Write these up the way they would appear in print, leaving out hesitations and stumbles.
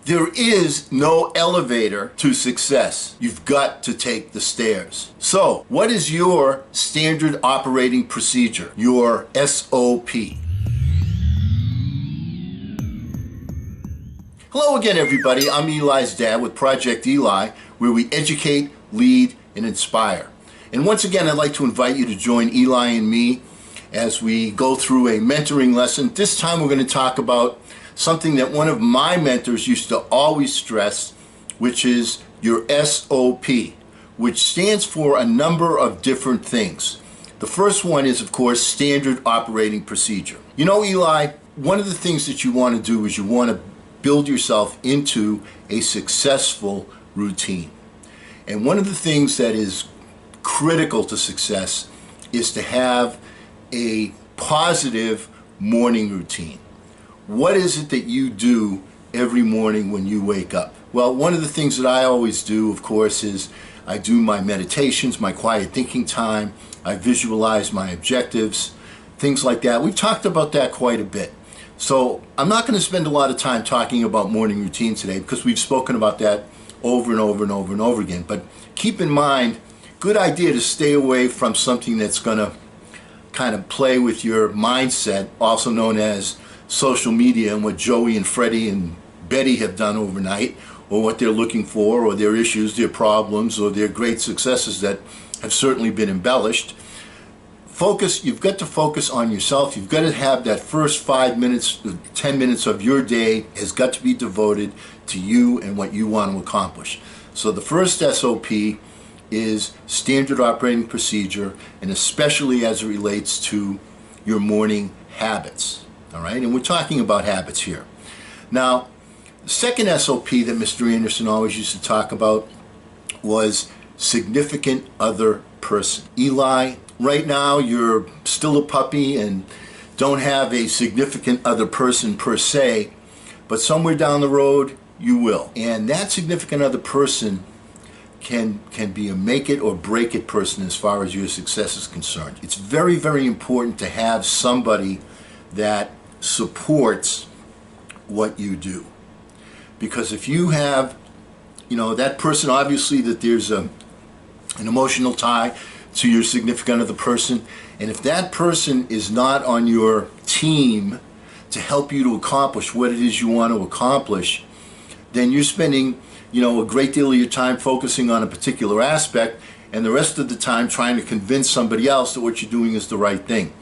There is no elevator to success. You've got to take the stairs. So, what is your standard operating procedure? Your SOP. Hello again, everybody. I'm Eli's dad with Project Eli, where we educate, lead, and inspire. And once again, I'd like to invite you to join Eli and me as we go through a mentoring lesson. This time we're going to talk about something that one of my mentors used to always stress, which is your SOP, which stands for a number of different things. The first one is, of course, standard operating procedure. You know, Eli, one of the things that you want to do is you want to build yourself into a successful routine. And one of the things that is critical to success is to have a positive morning routine. What is it that you do every morning when you wake up? Well, one of the things that I always do, of course, is I do my meditations, my quiet thinking time. I visualize my objectives, things like that. We've talked about that quite a bit. So I'm not going to spend a lot of time talking about morning routine today because we've spoken about that over and over and over and over again. But keep in mind, good idea to stay away from something that's going to kind of play with your mindset, also known as social media and what Joey and Freddie and Betty have done overnight, or what they're looking for, or their issues, their problems, or their great successes that have certainly been embellished. You've got to focus on yourself. You've got to have that first 5 minutes, 10 minutes of your day has got to be devoted to you and what you want to accomplish. So the first SOP is standard operating procedure, and especially as it relates to your morning habits. All right, and we're talking about habits here. Now, the second SOP that Mr. Anderson always used to talk about was significant other person. Eli, right now you're still a puppy and don't have a significant other person per se, but somewhere down the road you will. And that significant other person can be a make it or break it person as far as your success is concerned. It's very, very important to have somebody that supports what you do, because if you have, you know, that person, obviously that there's an emotional tie to your significant other person, and if that person is not on your team to help you to accomplish what it is you want to accomplish, then you're spending, you know, a great deal of your time focusing on a particular aspect and the rest of the time trying to convince somebody else that what you're doing is the right thing.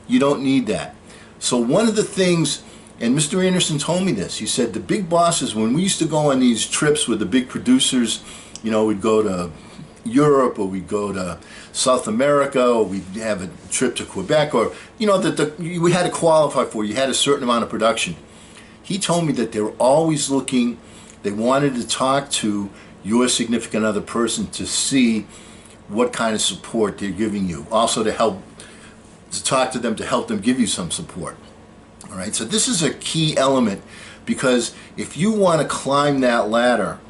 You don't need that. So one of the things, and Mr. Anderson told me this, he said the big bosses, when we used to go on these trips with the big producers, you know, we'd go to Europe or we'd go to South America or we'd have a trip to Quebec, or, you know, that we had to qualify for, you had a certain amount of production. He told me that they were always looking, they wanted to talk to your significant other person to see what kind of support they're giving you. Also to talk to them, to help them give you some support. All right, so this is a key element, because if you want to climb that ladder,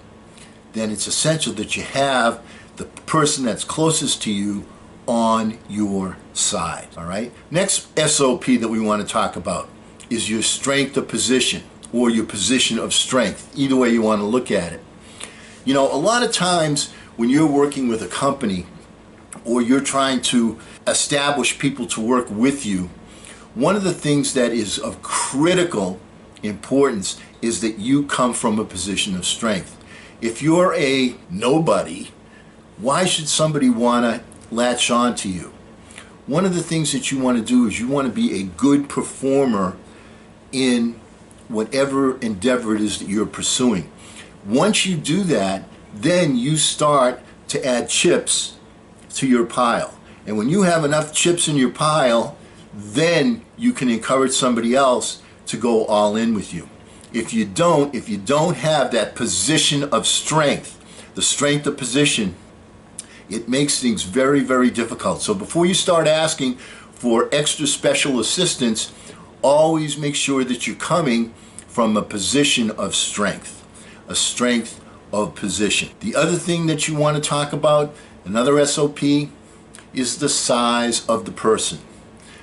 then it's essential that you have the person that's closest to you on your side. All right, next SOP that we want to talk about is your strength of position, or your position of strength, either way you want to look at it. You know, a lot of times when you're working with a company or you're trying to establish people to work with you, one of the things that is of critical importance is that you come from a position of strength. If you're a nobody, why should somebody want to latch on to you? One of the things that you want to do is you want to be a good performer in whatever endeavor it is that you're pursuing. Once you do that, then you start to add chips to your pile. And when you have enough chips in your pile, then you can encourage somebody else to go all in with you. If you don't have that position of strength, the strength of position, it makes things very, very difficult. So before you start asking for extra special assistance, always make sure that you're coming from a position of strength, a strength of position. The other thing that you want to talk about, another SOP, is the size of the person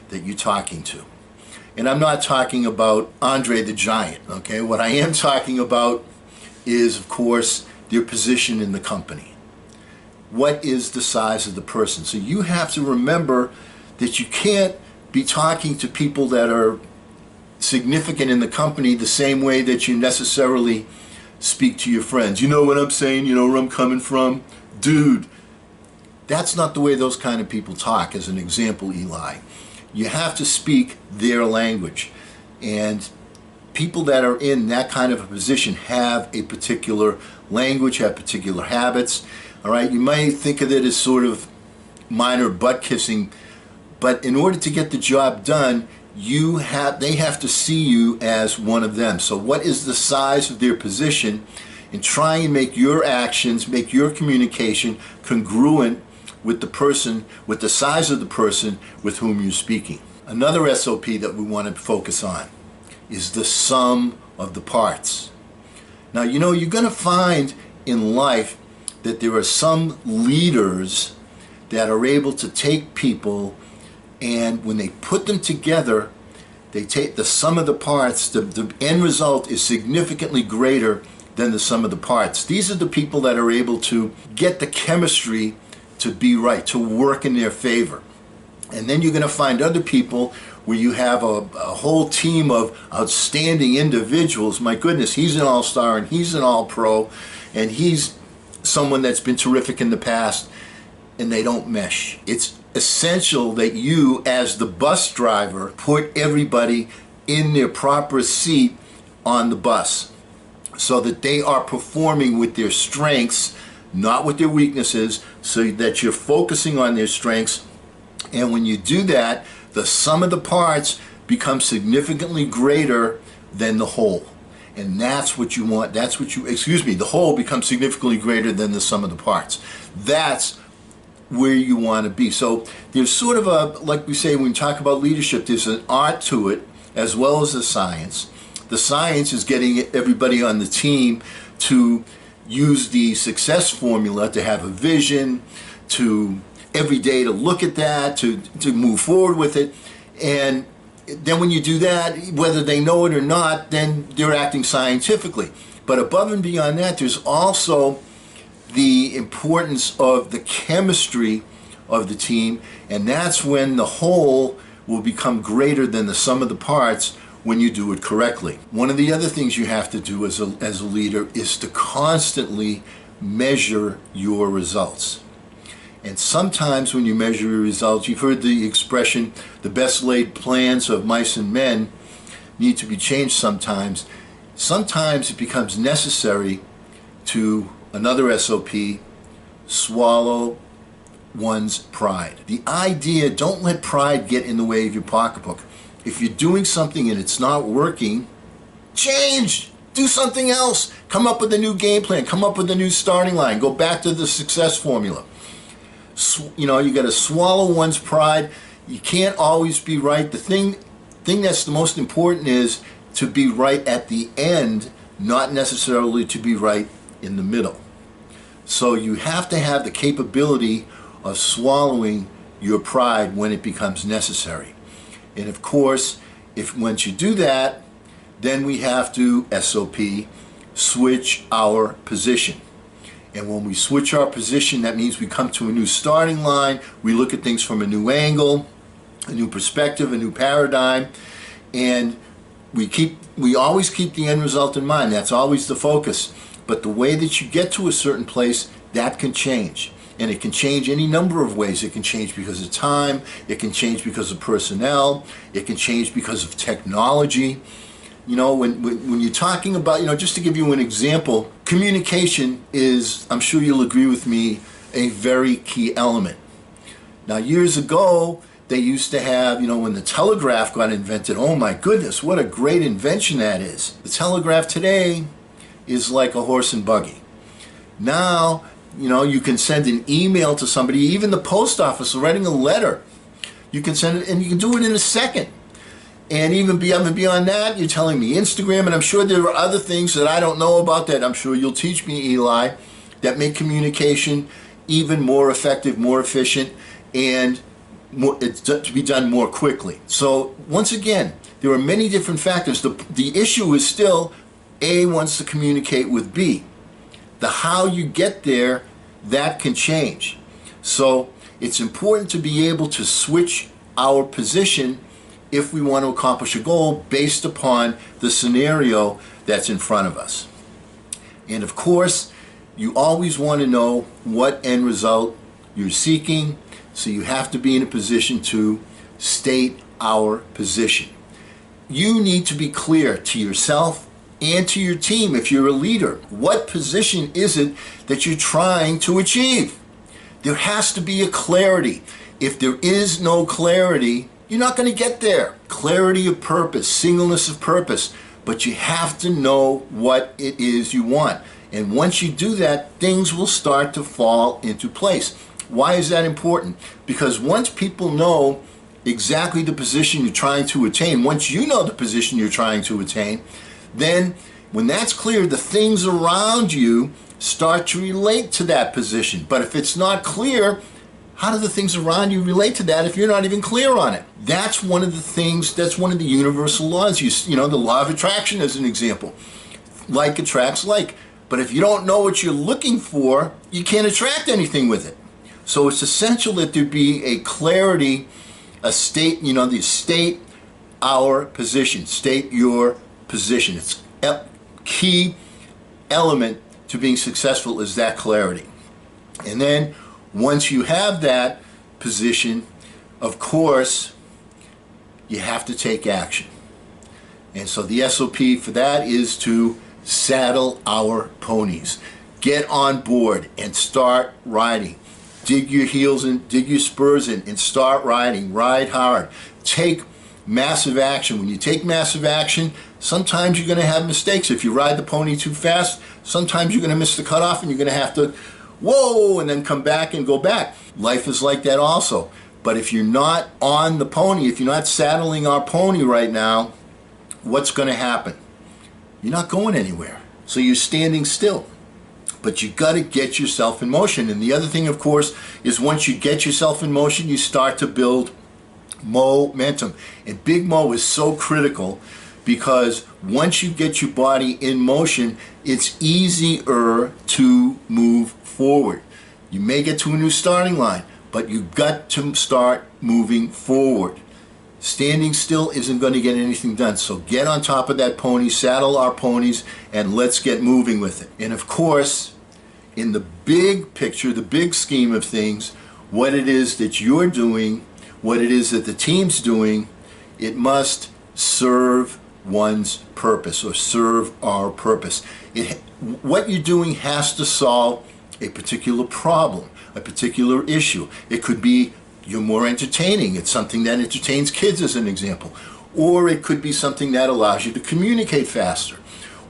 that you're talking to. And I'm not talking about Andre the Giant, okay? What I am talking about is, of course, their position in the company. What is the size of the person? So you have to remember that you can't be talking to people that are significant in the company the same way that you necessarily speak to your friends. You know what I'm saying? You know where I'm coming from? Dude, that's not the way those kind of people talk, as an example, Eli. You have to speak their language. And people that are in that kind of a position have a particular language, have particular habits. All right, you might think of it as sort of minor butt kissing, but in order to get the job done, they have to see you as one of them. So what is the size of their position, and try and make your actions, make your communication congruent with the person, with the size of the person with whom you're speaking. Another SOP that we want to focus on is the sum of the parts. Now, you know, you're going to find in life that there are some leaders that are able to take people, and when they put them together, they take the sum of the parts. The end result is significantly greater than the sum of the parts. These are the people that are able to get the chemistry to be right, to work in their favor. And then you're going to find other people where you have a whole team of outstanding individuals. My goodness, he's an all-star and he's an all-pro and he's someone that's been terrific in the past, and they don't mesh. It's essential that you, as the bus driver, put everybody in their proper seat on the bus so that they are performing with their strengths, not with their weaknesses, so that you're focusing on their strengths. And when you do that, the sum of the parts becomes significantly greater than the whole. And that's what you want. The whole becomes significantly greater than the sum of the parts. That's where you want to be. So there's sort of like we say when we talk about leadership, there's an art to it as well as a science. The science is getting everybody on the team to use the success formula, to have a vision, to every day to look at that, to move forward with it. And then when you do that, whether they know it or not, then they're acting scientifically. But above and beyond that, there's also the importance of the chemistry of the team, and that's when the whole will become greater than the sum of the parts when you do it correctly. One of the other things you have to do as a leader is to constantly measure your results. And sometimes when you measure your results, you've heard the expression, the best laid plans of mice and men need to be changed sometimes. Sometimes it becomes necessary to, another SOP, swallow one's pride. The idea, don't let pride get in the way of your pocketbook. If you're doing something and it's not working, change. Do something else. Come up with a new game plan. Come up with a new starting line. Go back to the success formula. You know, you got to swallow one's pride. You can't always be right. The thing that's the most important is to be right at the end, not necessarily to be right in the middle. So you have to have the capability of swallowing your pride when it becomes necessary. And of course, once you do that, then we have to, SOP, switch our position. And when we switch our position, that means we come to a new starting line, we look at things from a new angle, a new perspective, a new paradigm, and we always keep the end result in mind. That's always the focus. But the way that you get to a certain place, that can change. And it can change any number of ways. It can change because of time, it can change because of personnel, it can change because of technology. You know, when you're talking about, just to give you an example, communication is, I'm sure you'll agree with me, a very key element. Now, years ago, they used to have, when the telegraph got invented, oh my goodness, what a great invention that is. The telegraph today is like a horse and buggy. Now, you can send an email to somebody, even the post office, writing a letter. You can send it, and you can do it in a second. And even beyond that, you're telling me Instagram, and I'm sure there are other things that I don't know about that I'm sure you'll teach me, Eli, that make communication even more effective, more efficient, and it's to be done more quickly. So once again, there are many different factors. The issue is still A wants to communicate with B. The how you get there, that can change. So it's important to be able to switch our position if we want to accomplish a goal based upon the scenario that's in front of us. And of course, you always want to know what end result you're seeking, so you have to be in a position to state our position. You need to be clear to yourself and to your team if you're a leader. What position is it that you're trying to achieve? There has to be a clarity. If there is no clarity, you're not going to get there. Clarity of purpose, singleness of purpose, but you have to know what it is you want. And once you do that, things will start to fall into place. Why is that important? Because once people know exactly the position you're trying to attain, once you know the position you're trying to attain, then when that's clear, the things around you start to relate to that position. But if it's not clear, how do the things around you relate to that if you're not even clear on it? That's one of the things, that's one of the universal laws. You know, the law of attraction as an example. Like attracts like. But if you don't know what you're looking for, you can't attract anything with it. So it's essential that there be a clarity, a state, you know, the state our position, state your position. It's a key element to being successful is that clarity. And then once you have that position, of course, you have to take action. And so the SOP for that is to saddle our ponies. Get on board and start riding. Dig your heels in, dig your spurs in, and start riding. Ride hard. Take massive action. When you take massive action, sometimes you're going to have mistakes. If you ride the pony too fast, sometimes you're going to miss the cutoff and you're going to have to, whoa, and then come back and go back. Life is like that also. But if you're not on the pony, if you're not saddling our pony right now, what's going to happen? You're not going anywhere. So you're standing still. But you got to get yourself in motion. And the other thing, of course, is once you get yourself in motion, you start to build momentum. And Big Mo is so critical because once you get your body in motion, it's easier to move forward. You may get to a new starting line, but you've got to start moving forward. Standing still isn't going to get anything done. So get on top of that pony, saddle our ponies, and let's get moving with it. And of course, in the big picture, the big scheme of things, what it is that you're doing, what it is that the team's doing, it must serve one's purpose or serve our purpose. What you're doing has to solve a particular problem, a particular issue. It could be you're more entertaining. It's something that entertains kids as an example. Or it could be something that allows you to communicate faster.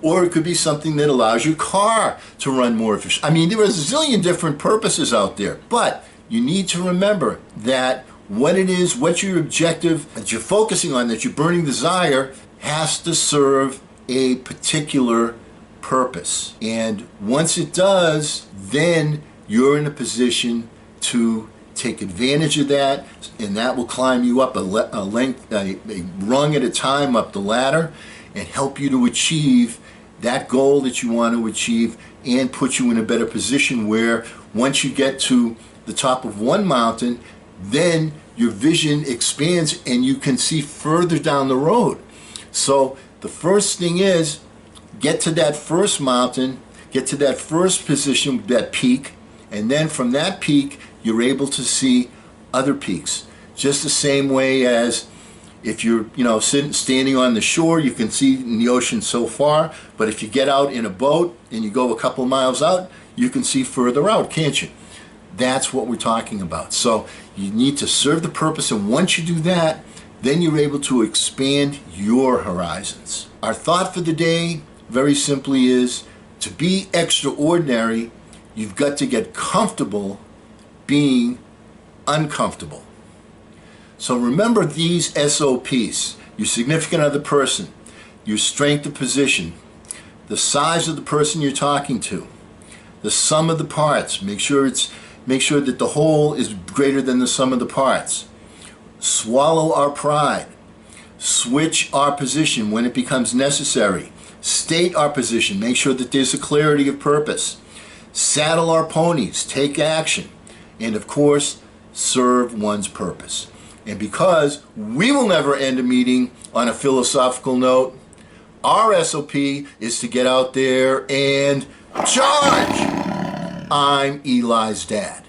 Or it could be something that allows your car to run more efficient. I mean, there are a zillion different purposes out there. But you need to remember that what it is, what your objective that you're focusing on, that your burning desire, has to serve a particular purpose. And once it does, then you're in a position to take advantage of that, and that will climb you up a rung at a time up the ladder and help you to achieve that goal that you want to achieve and put you in a better position where once you get to the top of one mountain, then your vision expands and you can see further down the road. So the first thing is get to that first mountain, get to that first position, that peak, and then from that peak you're able to see other peaks. Just the same way as if you're, standing on the shore, you can see in the ocean so far, but if you get out in a boat and you go a couple miles out, you can see further out, can't you? That's what we're talking about. So you need to serve the purpose, and once you do that, then you're able to expand your horizons. Our thought for the day, very simply, is to be extraordinary, you've got to get comfortable being uncomfortable. So remember these SOPs: your significant other person, your strength of position, the size of the person you're talking to, the sum of the parts. Make sure that the whole is greater than the sum of the parts. Swallow our pride. Switch our position when it becomes necessary. state our position, make sure that there's a clarity of purpose, saddle our ponies, take action, and of course, serve one's purpose. And because we will never end a meeting on a philosophical note, our SOP is to get out there and charge! I'm Eli's dad.